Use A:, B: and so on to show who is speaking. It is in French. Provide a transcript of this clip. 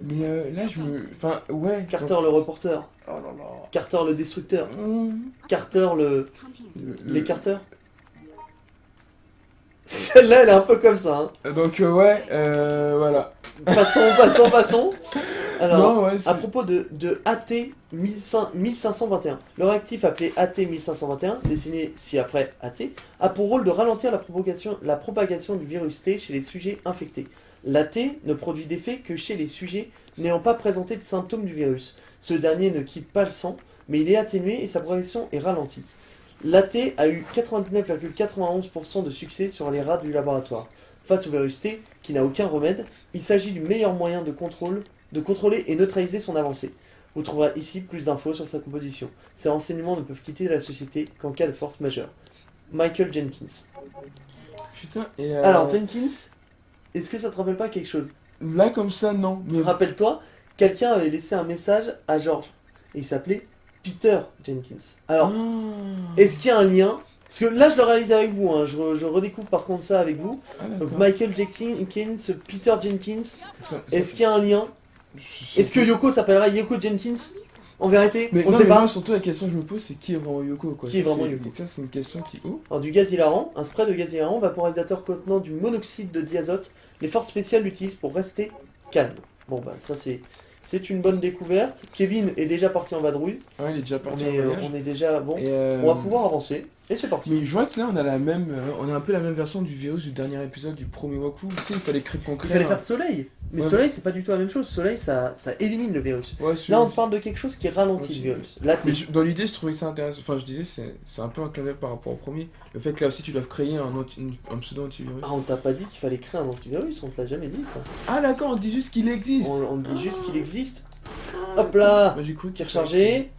A: Mais là, je me... Enfin, ouais.
B: Carter le reporter.
A: Oh là là.
B: Carter le destructeur.
A: Mmh.
B: Carter le...
A: Le-
B: Les Carter. Celle-là, elle est un peu comme ça. Hein.
A: Donc, ouais, voilà.
B: Passons. Alors,
A: Non, ouais,
B: à propos de AT 1521, le réactif appelé AT 1521, dessiné ci-après AT, a pour rôle de ralentir la propagation du virus T chez les sujets infectés. L'AT ne produit d'effet que chez les sujets n'ayant pas présenté de symptômes du virus. Ce dernier ne quitte pas le sang, mais il est atténué et sa progression est ralentie. L'AT a eu 99,91% de succès sur les rats du laboratoire. Face au virus T, qui n'a aucun remède, il s'agit du meilleur moyen de contrôler et neutraliser son avancée. Vous trouverez ici plus d'infos sur sa composition. Ces renseignements ne peuvent quitter la société qu'en cas de force majeure. Michael Jenkins.
A: Putain, et
B: Alors, Jenkins, est-ce que ça te rappelle pas quelque chose?
A: là, comme ça, non. Mais...
B: Rappelle-toi, quelqu'un avait laissé un message à George. Et il s'appelait Peter Jenkins. Alors,
A: Ah.
B: est-ce qu'il y a un lien? Parce que là, je le réalise avec vous, hein. je redécouvre par contre ça avec vous.
A: Ah,
B: Donc
A: d'accord.
B: Michael Jenkins, Peter Jenkins,
A: Ça-
B: est-ce qu'il y a un lien?
A: je-
B: Est-ce que Yoko s'appellera Yoko Jenkins? En vérité,
A: Mais
B: on
A: non,
B: ne sait
A: mais
B: pas.
A: moi, surtout, la question que je me pose, c'est qui est vraiment Yoko, quoi.
B: Qui est
A: Ça,
B: vraiment
A: c'est-
B: Yoko?
A: Ça, c'est une question qui... Oh.
B: Alors, du gaz hilarant, un spray de gaz hilarant, vaporisateur contenant du monoxyde de diazote, les forces spéciales l'utilisent pour rester calme. Bon bah ça c'est une bonne découverte. Kevin est déjà parti en vadrouille,
A: Ouais, il est déjà
B: on
A: parti
B: est,
A: en voyage.
B: on est déjà bon,
A: Et,
B: on va pouvoir avancer, et c'est parti.
A: Mais je vois que là, on a la même... on a un peu la même version du virus du dernier épisode du premier Waku. Tu sais, il fallait créer
B: Il
A: concret.
B: fallait faire soleil, mais
A: Ouais.
B: soleil c'est pas du tout la même chose, soleil ça élimine le virus.
A: Ouais,
B: Là on parle de quelque chose qui ralentit
A: Ok.
B: le virus. Là
A: Mais dans l'idée, je trouvais ça intéressant. Enfin, je disais, c'est un peu un clin d'œil par rapport au premier. Le fait que là aussi, tu dois créer un pseudo-antivirus.
B: on t'a pas dit qu'il fallait créer un antivirus, on te l'a jamais dit ça.
A: Ah, d'accord, on dit juste qu'il existe.
B: On dit juste qu'il existe. Hop là,
A: Bah, j'ai cru
B: tir chargé,